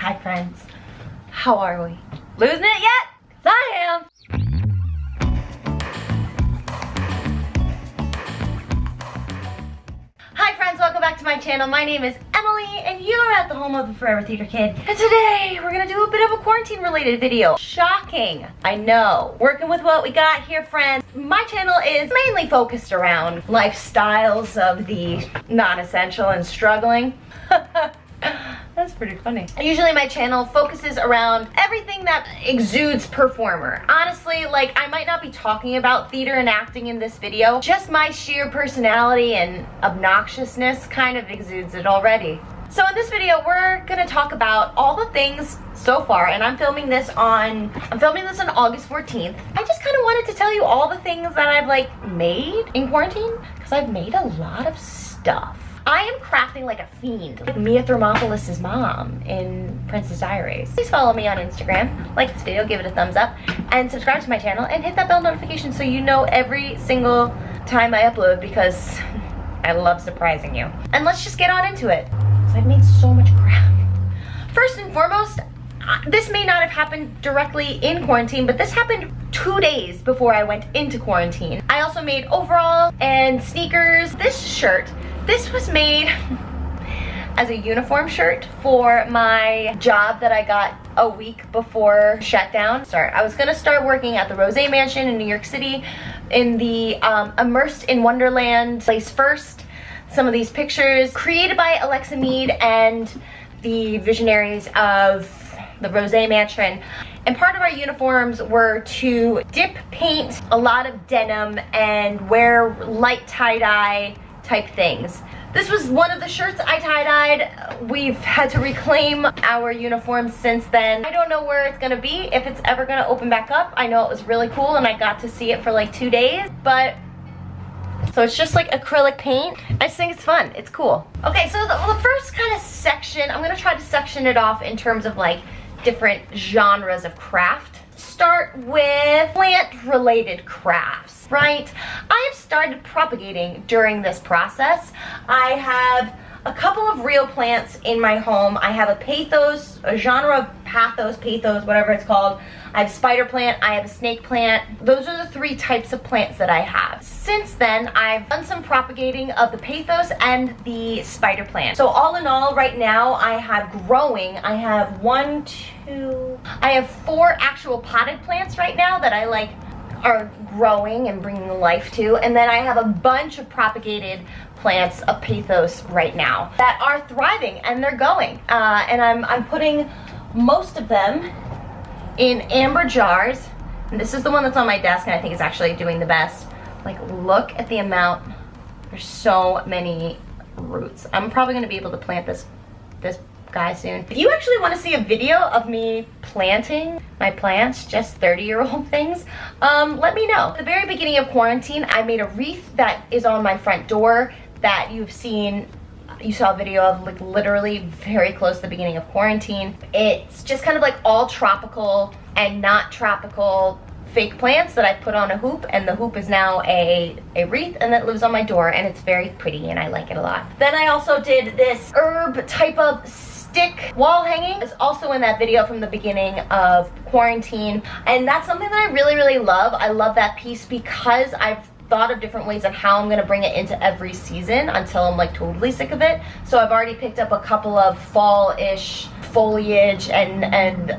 Hi friends, how are we? Losing it yet? 'Cause I am. Hi friends, welcome back to my channel. My name is Emily and you're at the home of the Forever Theater Kid. And today we're gonna do a bit of a quarantine related video. Shocking, I know. Working with what we got here, friends. My channel is mainly focused around lifestyles of the non-essential and struggling. That's pretty funny. Usually my channel focuses around everything that exudes performer. Honestly, like, I might not be talking about theater and acting in this video. Just my sheer personality and obnoxiousness kind of exudes it already. So in this video, we're gonna talk about all the things so far, and I'm filming this on August 14th. I just kind of wanted to tell you all the things that I've like made in quarantine, because I've made a lot of stuff. I am crafting like a fiend, like Mia Thermopolis' mom in Princess Diaries. Please follow me on Instagram, like this video, give it a thumbs up, and subscribe to my channel, and hit that bell notification so you know every single time I upload, because I love surprising you. And let's just get on into it. I've made so much crap. First and foremost, this may not have happened directly in quarantine, but this happened 2 days before I went into quarantine. I also made overalls and sneakers. This shirt, this was made as a uniform shirt for my job that I got a week before shutdown. Sorry, I was gonna start working at the Rose Mansion in New York City in the Immersed in Wonderland place first. Some of these pictures created by Alexa Mead and the visionaries of the Rose Mansion. And part of our uniforms were to dip paint a lot of denim and wear light tie-dye type things. This was one of the shirts I tie-dyed. We've had to reclaim our uniforms since then. I don't know where it's gonna be, if it's ever gonna open back up. I know it was really cool and I got to see it for like 2 days, but so it's just like acrylic paint. I just think it's fun, it's cool. Okay, so the first kind of section, I'm gonna try to section it off in terms of like different genres of craft. Start with plant-related crafts, right? I have started propagating during this process. I have a couple of real plants in my home. I have a pathos, a genre of pathos, whatever it's called. I have spider plant, I have a snake plant. Those are the 3 types of plants that I have. Since then, I've done some propagating of the pathos and the spider plant. So all in all, right now, I have growing. I have 4 actual potted plants right now that I like are growing and bringing life to. And then I have a bunch of propagated plants of pathos right now that are thriving and they're going. And I'm putting most of them in amber jars. And this is the one that's on my desk and I think is actually doing the best. Like, look at the amount. There's so many roots. I'm probably gonna be able to plant this guy soon. If you actually want to see a video of me planting my plants, just 30-year-old things, let me know. At the very beginning of quarantine, I made a wreath that is on my front door that you saw a video of like literally very close to the beginning of quarantine. It's just kind of like all tropical and not tropical fake plants that I put on a hoop, and the hoop is now a wreath, and that lives on my door, and it's very pretty and I like it a lot. Then I also did this herb type of stick wall hanging. It's also in that video from the beginning of quarantine, and that's something that I really love. I love that piece because I've thought of different ways of how I'm gonna bring it into every season until I'm like totally sick of it. So I've already picked up a couple of fall-ish foliage and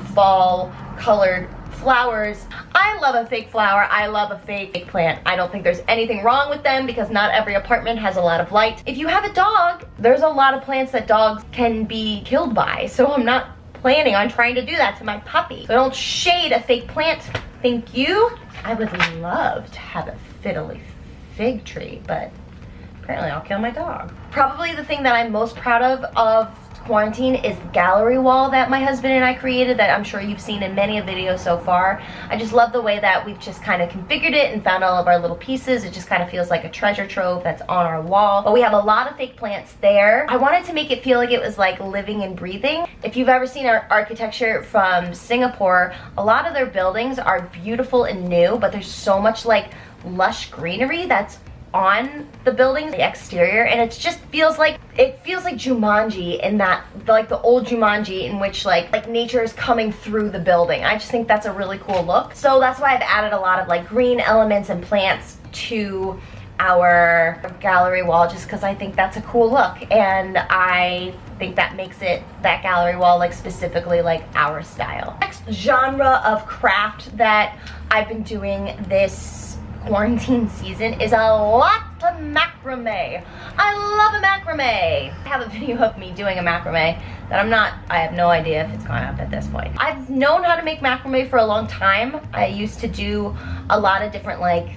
fall colored flowers. I love a fake flower. I love a fake plant. I don't think there's anything wrong with them because not every apartment has a lot of light. If you have a dog, there's a lot of plants that dogs can be killed by. So I'm not planning on trying to do that to my puppy. So don't shade a fake plant. Thank you. I would love to have a fiddly fig tree, but apparently I'll kill my dog. Probably the thing that I'm most proud of quarantine is the gallery wall that my husband and I created that I'm sure you've seen in many videos so far. I just love the way that we've just kind of configured it and found all of our little pieces. It just kind of feels like a treasure trove that's on our wall. But we have a lot of fake plants there. I wanted to make it feel like it was like living and breathing. If you've ever seen our architecture from Singapore, a lot of their buildings are beautiful and new, but there's so much like lush greenery that's on the buildings, the exterior, and it just feels like Jumanji, in that like the old Jumanji, in which like nature is coming through the building. I just think that's a really cool look. So that's why I've added a lot of like green elements and plants to our gallery wall, just because I think that's a cool look, and I think that makes that gallery wall like specifically like our style. Next genre of craft that I've been doing this quarantine season is a lot of macrame. I love a macrame. I have a video of me doing a macrame that I have no idea if it's gone up at this point. I've known how to make macrame for a long time. I used to do a lot of different like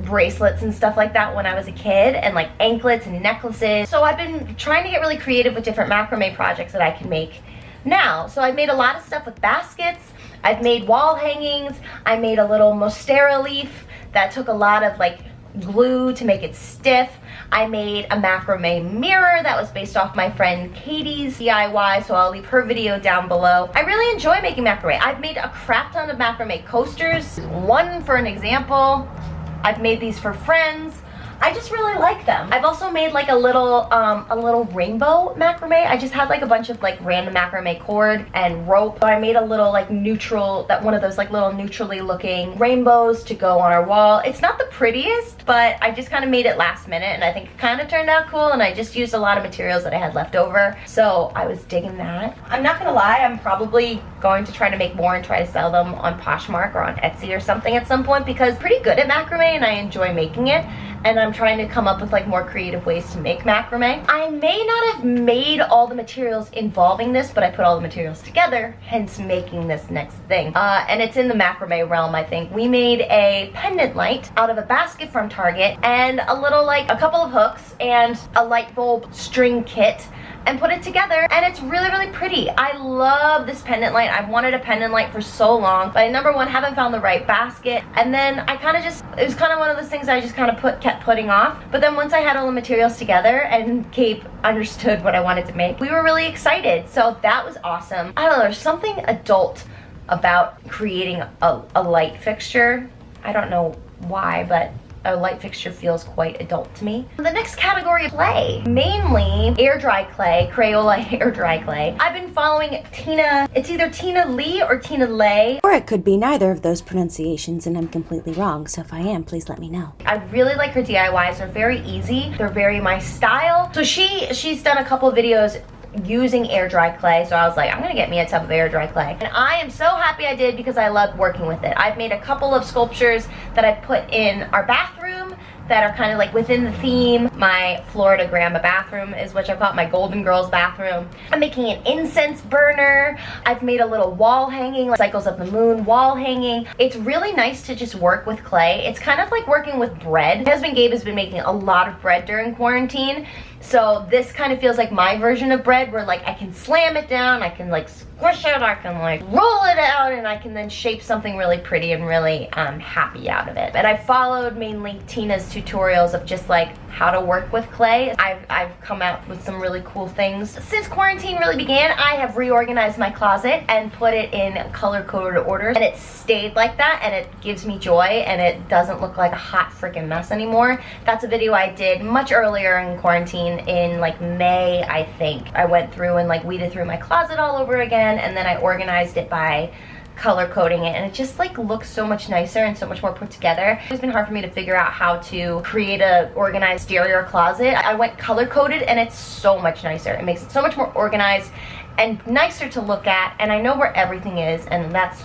bracelets and stuff like that when I was a kid, and like anklets and necklaces. So I've been trying to get really creative with different macrame projects that I can make now. So I've made a lot of stuff with baskets. I've made wall hangings. I made a little monstera leaf that took a lot of like glue to make it stiff. I made a macrame mirror that was based off my friend Katie's DIY, so I'll leave her video down below. I really enjoy making macrame. I've made a crap ton of macrame coasters. One for an example. I've made these for friends. I just really like them. I've also made like a little rainbow macrame. I just had like a bunch of like random macrame cord and rope. So I made a little like neutral, one of those like little neutrally looking rainbows to go on our wall. It's not the prettiest, but I just kind of made it last minute, and I think it kind of turned out cool, and I just used a lot of materials that I had left over. So I was digging that. I'm not gonna lie, I'm probably going to try to make more and try to sell them on Poshmark or on Etsy or something at some point, because I'm pretty good at macrame and I enjoy making it. And I'm trying to come up with like more creative ways to make macrame. I may not have made all the materials involving this, but I put all the materials together, hence making this next thing. And it's in the macrame realm, I think. We made a pendant light out of a basket from Target, and a couple of hooks and a light bulb string kit, and put it together, and it's really, really pretty. I love this pendant light. I've wanted a pendant light for so long, but I, number one, haven't found the right basket, and then I kind of just, it was kind of one of those things I just kind of kept putting off. But then once I had all the materials together and Kate understood what I wanted to make, we were really excited. So that was awesome. I don't know, there's something adult about creating a light fixture. I don't know why, but a light fixture feels quite adult to me. The next category of clay, mainly air dry clay, Crayola air dry clay. I've been following Tina, it's either Tina Lee or Tina Lay. Or it could be neither of those pronunciations and I'm completely wrong, so if I am, please let me know. I really like her DIYs, they're very easy, they're very my style. So she's done a couple of videos using air dry clay, so I was like, I'm gonna get me a tub of air dry clay, and I am so happy I did, because I love working with it. I've made a couple of sculptures that I put in our bathroom that are kind of like within the theme. My Florida grandma bathroom is what I've got, my Golden Girls bathroom. I'm making an incense burner. I've made a little wall hanging, like Cycles of the Moon wall hanging. It's really nice to just work with clay. It's kind of like working with bread. My husband Gabe has been making a lot of bread during quarantine, so this kind of feels like my version of bread, where like I can slam it down, I can like squish it, I can like roll it out, and I can then shape something really pretty and really happy out of it. And I followed mainly Tina's tutorials of just like how to work with clay. I've come out with some really cool things. Since quarantine really began, I have reorganized my closet and put it in color-coded order, and it stayed like that, and it gives me joy, and it doesn't look like a hot freaking mess anymore. That's a video I did much earlier in quarantine, in like May, I think. I went through and like weeded through my closet all over again, and then I organized it by color coding it, and it just like looks so much nicer and so much more put together. It's been hard for me to figure out how to create a organized exterior closet. I went color coded, and it's so much nicer. It makes it so much more organized and nicer to look at, and I know where everything is, and that's,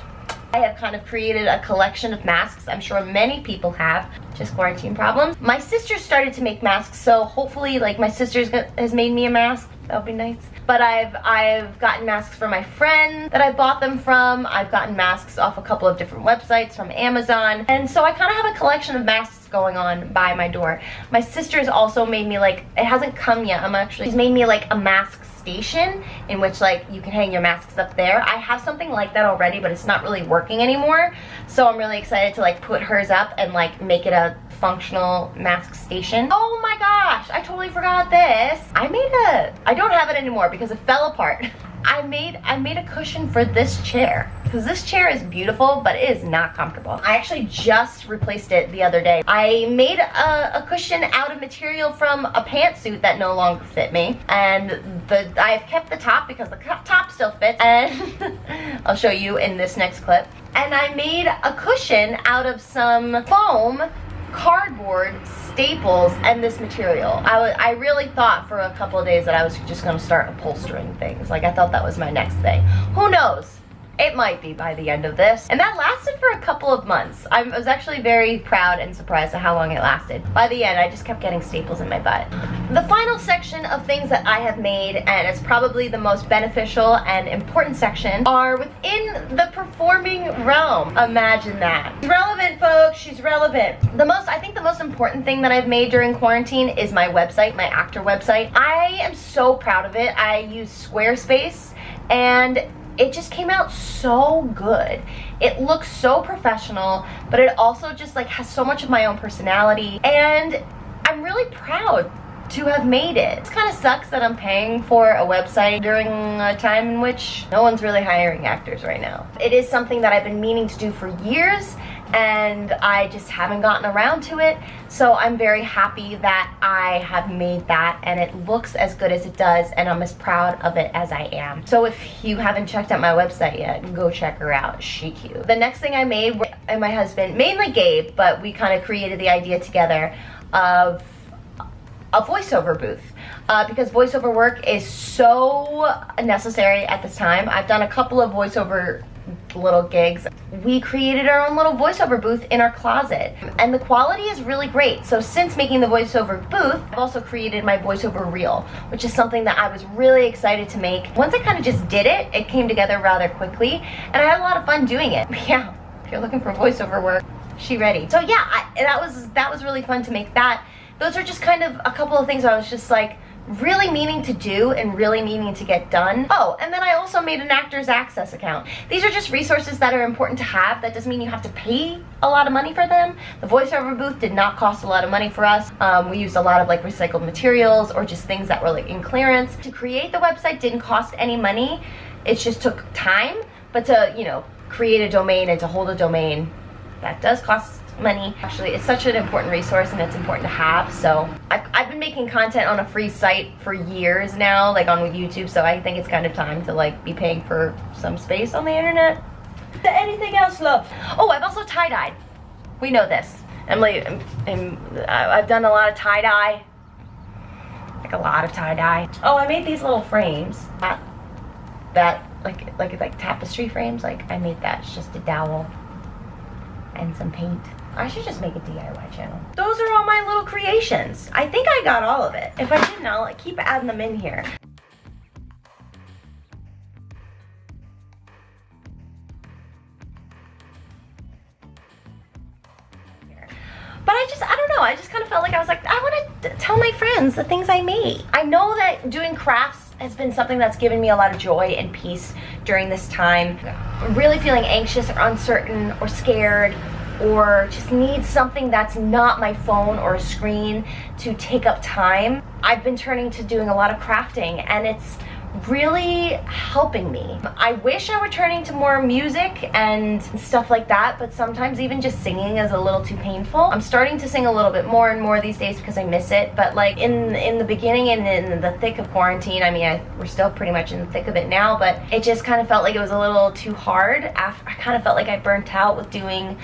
I have kind of created a collection of masks. I'm sure many people have, just quarantine problems. My sister started to make masks, so hopefully like my sister has made me a mask. That would be nice. But I've gotten masks for my friend that I bought them from. I've gotten masks off a couple of different websites from Amazon. And so I kind of have a collection of masks going on by my door. My sister's also made me like, it hasn't come yet, she's made me like a mask station in which like you can hang your masks up there. I have something like that already, but it's not really working anymore. So I'm really excited to like put hers up and like make it a functional mask station. Oh my gosh, I totally forgot this. I don't have it anymore because it fell apart. I made a cushion for this chair. because this chair is beautiful, but it is not comfortable. I actually just replaced it the other day. I made a cushion out of material from a pantsuit that no longer fit me, and I've kept the top because the top still fits, and I'll show you in this next clip. And I made a cushion out of some foam, cardboard, staples, and this material. I really thought for a couple of days that I was just gonna start upholstering things. Like, I thought that was my next thing. Who knows? It might be by the end of this. And that lasted for a couple of months. I was actually very proud and surprised at how long it lasted. By the end, I just kept getting staples in my butt. The final section of things that I have made, and it's probably the most beneficial and important section, are within the performing realm. Imagine that. She's relevant, folks, she's relevant. I think the most important thing that I've made during quarantine is my website, my actor website. I am so proud of it. I use Squarespace, and it just came out so good. It looks so professional, but it also just like has so much of my own personality, and I'm really proud to have made it. It kind of sucks that I'm paying for a website during a time in which no one's really hiring actors right now. It is something that I've been meaning to do for years, and I just haven't gotten around to it. So I'm very happy that I have made that, and it looks as good as it does, and I'm as proud of it as I am. So if you haven't checked out my website yet, go check her out. She cute. The next thing I made, and my husband, mainly Gabe, but we kind of created the idea together of a voiceover booth, because voiceover work is so necessary at this time. I've done a couple of voiceover little gigs. We created our own little voiceover booth in our closet, and the quality is really great. So since making the voiceover booth, I've also created my voiceover reel, which is something that I was really excited to make. Once I kind of just did it, it came together rather quickly, and I had a lot of fun doing it. Yeah, if you're looking for voiceover work, she ready. So yeah, that was really fun to make that. Those are just kind of a couple of things I was just like really meaning to do and really meaning to get done. Oh, and then I also made an Actors Access account. These are just resources that are important to have. That doesn't mean you have to pay a lot of money for them. The voiceover booth did not cost a lot of money for us. We used a lot of like recycled materials or just things that were like in clearance. To create the website didn't cost any money. It just took time, but to, you know, create a domain and to hold a domain, that does cost money. Actually, it's such an important resource, and it's important to have. So I've been making content on a free site for years now, like on YouTube, so I think it's kind of time to like be paying for some space on the internet. Anything else, love? Oh, I've also tie-dyed. We know this. Emily, I've done a lot of tie-dye. Like a lot of tie-dye. Oh, I made these little frames. That like tapestry frames. Like I made that. It's just a dowel and some paint. I should just make a DIY channel. Those are all my little creations. I think I got all of it. If I didn't, I'll like keep adding them in here. But I don't know, I just kind of felt like I was like, I want to tell my friends the things I made. I know that doing crafts has been something that's given me a lot of joy and peace during this time. Really feeling anxious or uncertain or scared, or just need something that's not my phone or a screen to take up time. I've been turning to doing a lot of crafting, and it's really helping me. I wish I were turning to more music and stuff like that, but sometimes even just singing is a little too painful. I'm starting to sing a little bit more and more these days because I miss it, but like in the beginning and in the thick of quarantine, I mean, we're still pretty much in the thick of it now, but it just kind of felt like it was a little too hard. I kind of felt like I burnt out with doing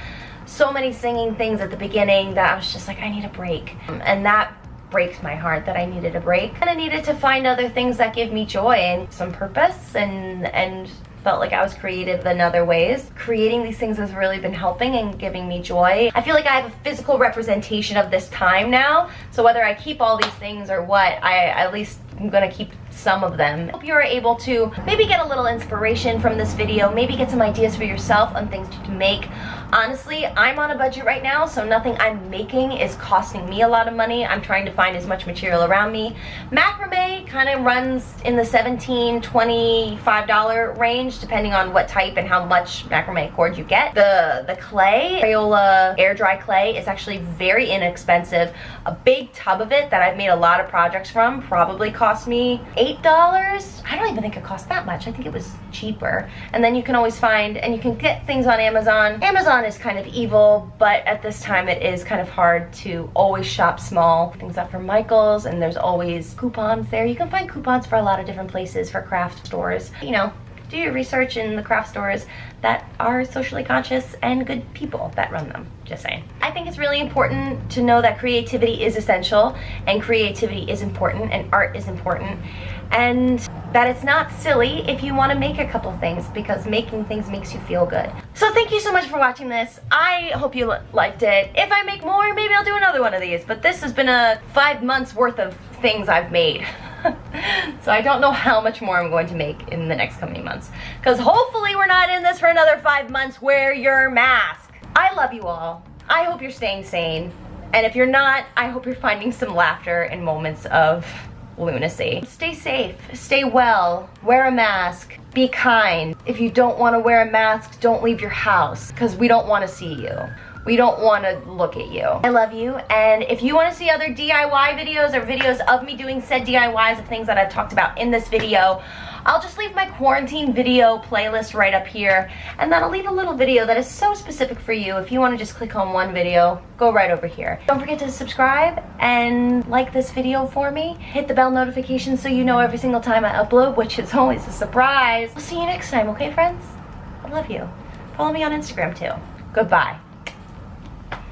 so many singing things at the beginning that I was just like, I need a break. And that breaks my heart that I needed a break. And I needed to find other things that give me joy and some purpose, and felt like I was creative in other ways. Creating these things has really been helping and giving me joy. I feel like I have a physical representation of this time now, so whether I keep all these things or what, at least I'm gonna keep some of them. I hope you're able to maybe get a little inspiration from this video, maybe get some ideas for yourself on things you can make. Honestly, I'm on a budget right now, so nothing I'm making is costing me a lot of money. I'm trying to find as much material around me. Macrame kind of runs in the $17, $25 range, depending on what type and how much macrame cord you get. The clay, Crayola air dry clay, is actually very inexpensive. A big tub of it that I've made a lot of projects from probably cost me $8. I don't even think it cost that much. I think it was cheaper. And then you can always find, and you can get things on Amazon. Amazon is kind of evil, but at this time it is kind of hard to always shop small. Things up from Michael's, and there's always coupons there. You can find coupons for a lot of different places, for craft stores. You know, do your research in the craft stores that are socially conscious and good people that run them. Just saying. I think it's really important to know that creativity is essential, and creativity is important, and art is important, and that it's not silly if you want to make a couple things, because making things makes you feel good. So thank you so much for watching this. I hope you liked it. If I make more, maybe I'll do another one of these, but this has been a 5 months worth of things I've made. So I don't know how much more I'm going to make in the next coming months, because hopefully we're not in this for another 5 months. Wear your mask. I love you all. I hope you're staying sane, and if you're not, I hope you're finding some laughter in moments of lunacy. Stay safe, stay well, wear a mask, be kind. If you don't want to wear a mask, don't leave your house, because we don't want to see you. We don't want to look at you. I love you, and if you want to see other DIY videos or videos of me doing said DIYs of things that I've talked about in this video, I'll just leave my quarantine video playlist right up here, and then I'll leave a little video that is so specific for you. If you want to just click on one video, go right over here. Don't forget to subscribe and like this video for me. Hit the bell notification so you know every single time I upload, which is always a surprise. I'll see you next time, okay friends? I love you. Follow me on Instagram too. Goodbye.